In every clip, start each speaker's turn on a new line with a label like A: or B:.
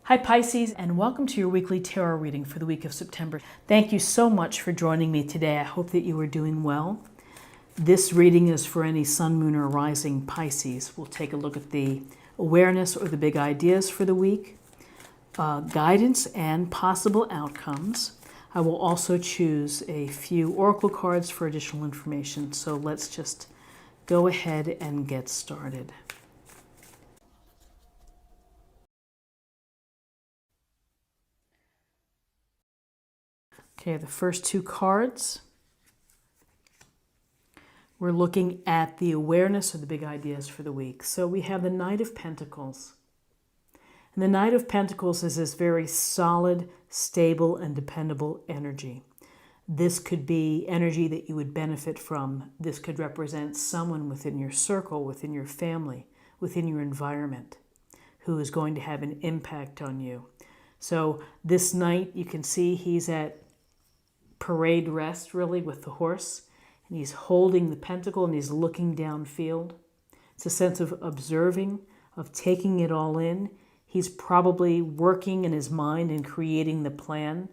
A: Hi Pisces, and welcome to your weekly tarot reading for the week of September. Thank you so much for joining me today. I hope that you are doing well. This reading is for any sun, moon, or rising Pisces. We'll take a look at the awareness or the big ideas for the week, guidance and possible outcomes. I will also choose a few oracle cards for additional information. So let's just go ahead and get started. Okay, the first two cards, we're looking at the awareness of the big ideas for the week. So we have the Knight of Pentacles. And the Knight of Pentacles is this very solid, stable, and dependable energy. This could be energy that you would benefit from. This could represent someone within your circle, within your family, within your environment, who is going to have an impact on you. So this Knight, you can see he's at parade rest, really, with the horse. And he's holding the pentacle and he's looking downfield. It's a sense of observing, of taking it all in. He's probably working in his mind and creating the plan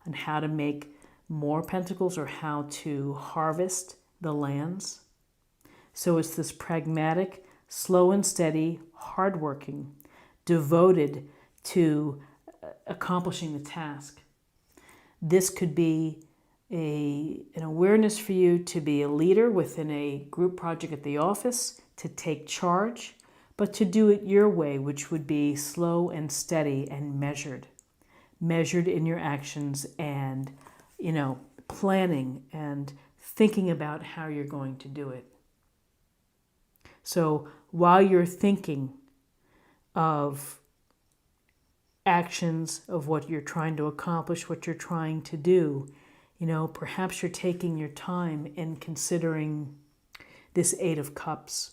A: on how to make more pentacles or how to harvest the lands. So it's this pragmatic, slow and steady, hardworking, devoted to accomplishing the task. This could be an awareness for you to be a leader within a group project at the office, to take charge, but to do it your way, which would be slow and steady and measured in your actions and, planning and thinking about how you're going to do it. So while you're thinking of actions, of what you're trying to accomplish, what you're trying to do, perhaps you're taking your time in considering this Eight of Cups.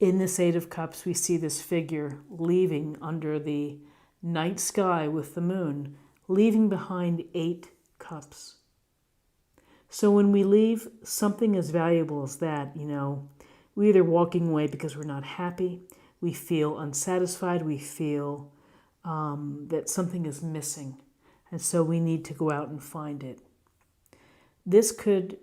A: In this Eight of Cups, we see this figure leaving under the night sky with the moon, leaving behind 8 cups. So when we leave something as valuable as that, we're either walking away because we're not happy, we feel unsatisfied, we feel that something is missing. And so we need to go out and find it. This could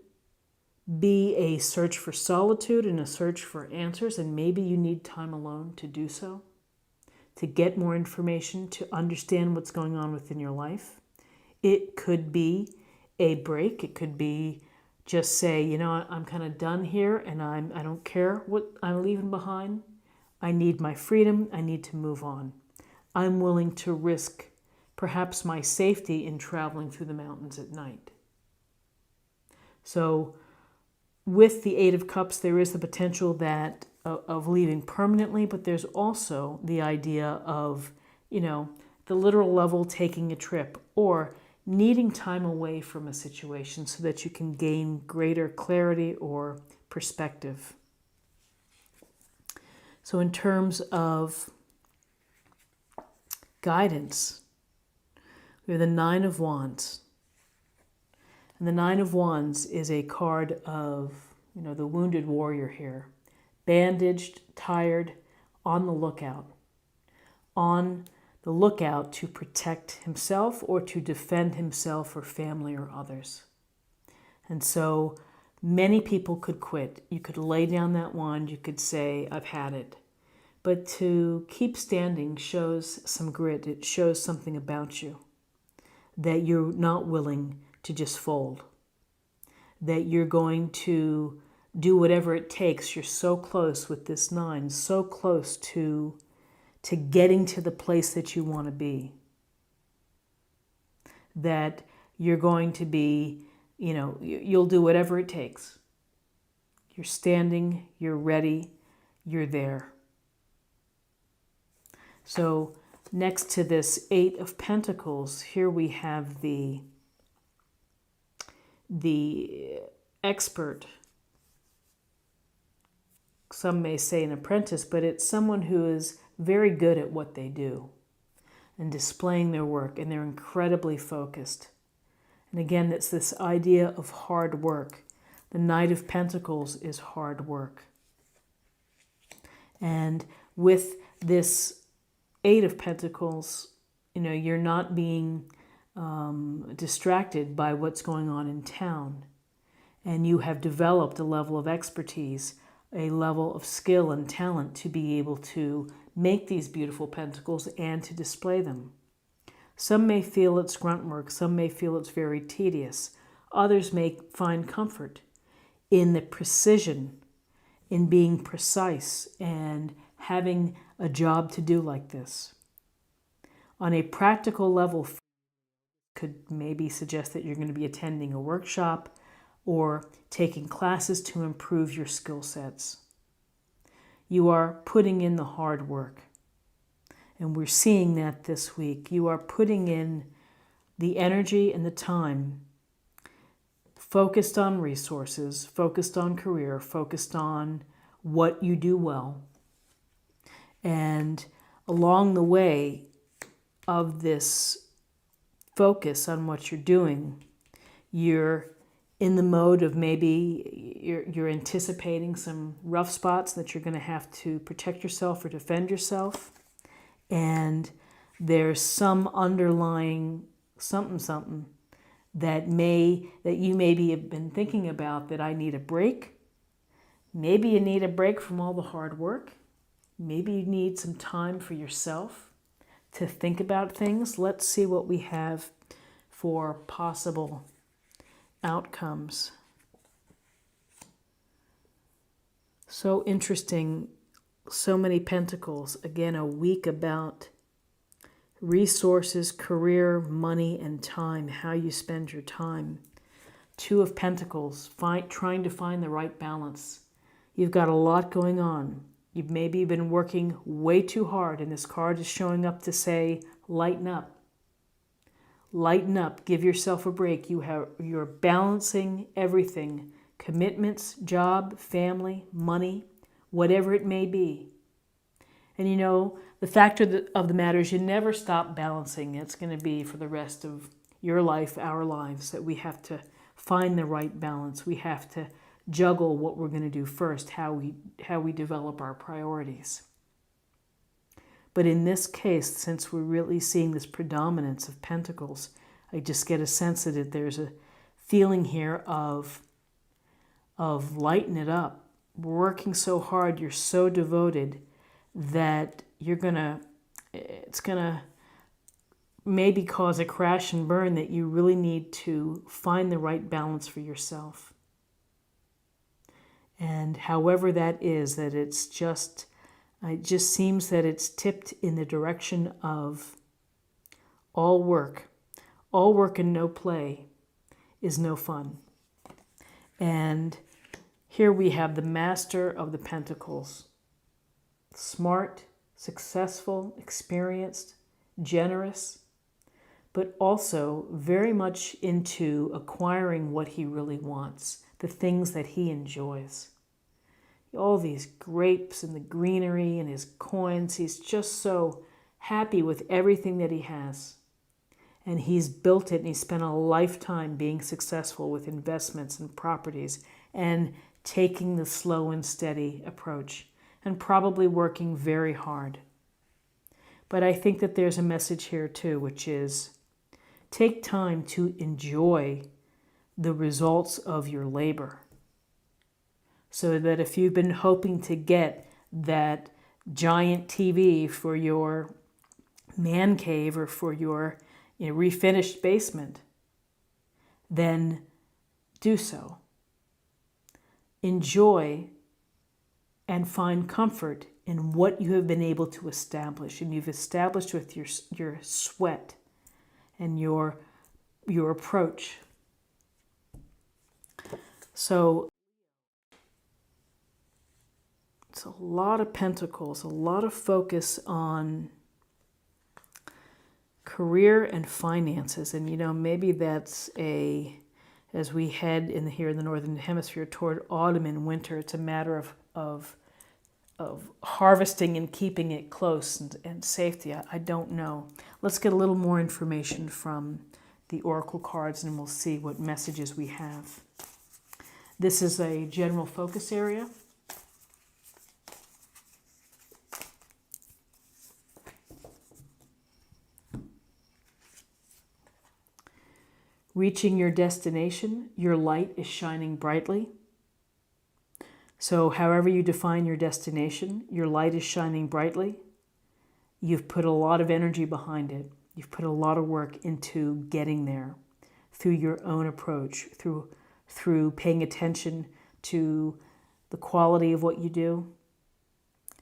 A: be a search for solitude and a search for answers, and maybe you need time alone to do so, to get more information, to understand what's going on within your life. It could be a break. It could be just say, I'm kind of done here and I don't care what I'm leaving behind. I need my freedom. I need to move on. I'm willing to risk perhaps my safety in traveling through the mountains at night. So with the Eight of Cups, there is the potential that of leaving permanently, but there's also the idea of, the literal level, taking a trip or needing time away from a situation so that you can gain greater clarity or perspective. So in terms of guidance, we have the Nine of Wands. And the Nine of Wands is a card of, the wounded warrior here. Bandaged, tired, on the lookout. On the lookout to protect himself or to defend himself or family or others. And so many people could quit. You could lay down that wand. You could say, I've had it. But to keep standing shows some grit. It shows something about you. That you're not willing to just fold, that you're going to do whatever it takes. You're so close with this 9, so close to getting to the place that you want to be, that you're going to be, you'll do whatever it takes. You're standing, you're ready, you're there. So next to this Eight of Pentacles, here we have the expert. Some may say an apprentice, but it's someone who is very good at what they do and displaying their work, and they're incredibly focused. And again, it's this idea of hard work. The Knight of Pentacles is hard work. And with this Eight of Pentacles, you're not being distracted by what's going on in town. And you have developed a level of expertise, a level of skill and talent to be able to make these beautiful pentacles and to display them. Some may feel it's grunt work, some may feel it's very tedious. Others may find comfort in the precision, in being precise and having a job to do like this. On a practical level, could maybe suggest that you're going to be attending a workshop or taking classes to improve your skill sets. You are putting in the hard work. And we're seeing that this week. You are putting in the energy and the time, focused on resources, focused on career, focused on what you do well. And along the way of this focus on what you're doing, you're in the mode of maybe you're anticipating some rough spots that you're going to have to protect yourself or defend yourself. And there's some underlying something that you maybe have been thinking about, that I need a break. Maybe you need a break from all the hard work. Maybe you need some time for yourself to think about things. Let's see what we have for possible outcomes. So interesting. So many pentacles. Again, a week about resources, career, money, and time. How you spend your time. Two of Pentacles. Trying to find the right balance. You've got a lot going on. You've maybe been working way too hard, and this card is showing up to say, lighten up. Lighten up. Give yourself a break. You're balancing everything. Commitments, job, family, money, whatever it may be. And the fact of the matter is you never stop balancing. It's going to be for the rest of your life, our lives, that we have to find the right balance. We have to juggle what we're going to do first, how we develop our priorities. But in this case, since we're really seeing this predominance of Pentacles, I just get a sense that there's a feeling here of lighten it up. We're working so hard, you're so devoted that it's gonna maybe cause a crash and burn, that you really need to find the right balance for yourself. And however that is, that it just seems that it's tipped in the direction of all work and no play is no fun. And here we have the Master of the Pentacles. Smart, successful, experienced, generous, but also very much into acquiring what he really wants, the things that he enjoys. All these grapes and the greenery and his coins, he's just so happy with everything that he has. And he's built it, and he spent a lifetime being successful with investments and properties and taking the slow and steady approach, and probably working very hard. But I think that there's a message here too, which is take time to enjoy the results of your labor. So that if you've been hoping to get that giant TV for your man cave or for your refinished basement, then do so. Enjoy and find comfort in what you have been able to establish, and you've established with your sweat and your approach. So it's a lot of Pentacles, a lot of focus on career and finances. And maybe that's as we head here in the Northern Hemisphere toward autumn and winter, it's a matter of harvesting and keeping it close and safety. I don't know. Let's get a little more information from the Oracle cards, and we'll see what messages we have. This is a general focus area. Reaching your destination, your light is shining brightly. So however you define your destination, your light is shining brightly. You've put a lot of energy behind it. You've put a lot of work into getting there through your own approach, through paying attention to the quality of what you do,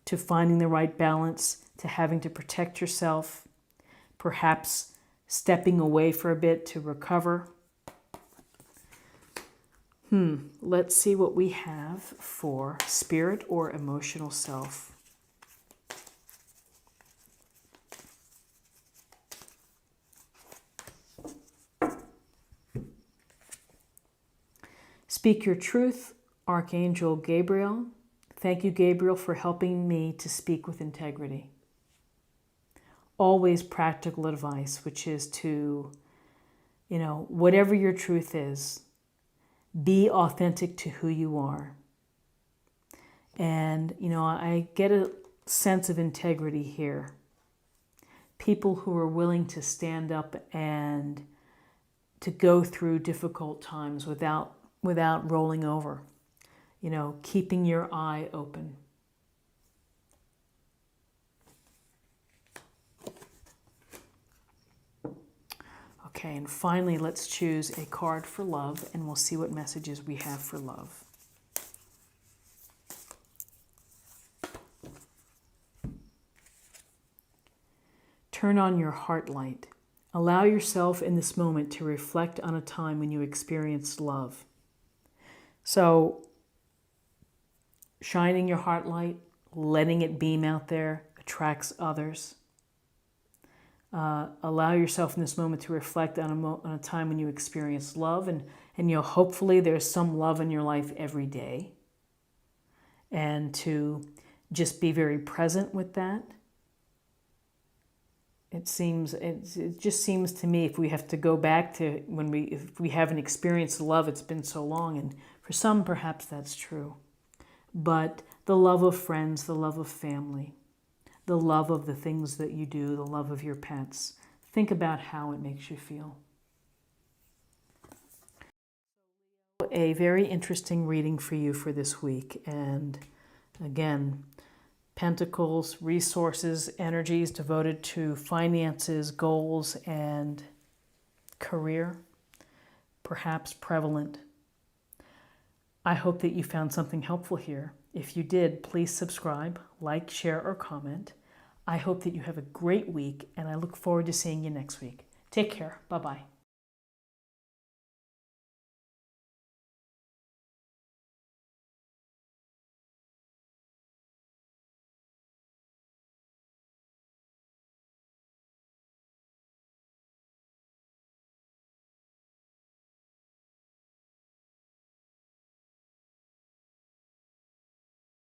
A: to finding the right balance, to having to protect yourself, perhaps stepping away for a bit to recover. Let's see what we have for spirit or emotional self. Speak your truth, Archangel Gabriel. Thank you, Gabriel, for helping me to speak with integrity. Always practical advice, which is to, whatever your truth is, be authentic to who you are. And, I get a sense of integrity here. People who are willing to stand up and to go through difficult times without rolling over, keeping your eye open. Okay, and finally, let's choose a card for love, and we'll see what messages we have for love. Turn on your heart light. Allow yourself in this moment to reflect on a time when you experienced love. So, shining your heart light, letting it beam out there, attracts others. Allow yourself in this moment to reflect on a time when you experienced love, and hopefully there's some love in your life every day, and to just be very present with that. It just seems to me, if we have to go back to if we haven't experienced love, it's been so long, and for some perhaps that's true. But the love of friends, the love of family, the love of the things that you do, the love of your pets. Think about how it makes you feel. A very interesting reading for you for this week. And again, Pentacles, resources, energies devoted to finances, goals, and career, perhaps prevalent. I hope that you found something helpful here. If you did, please subscribe, like, share, or comment. I hope that you have a great week, and I look forward to seeing you next week. Take care. Bye-bye.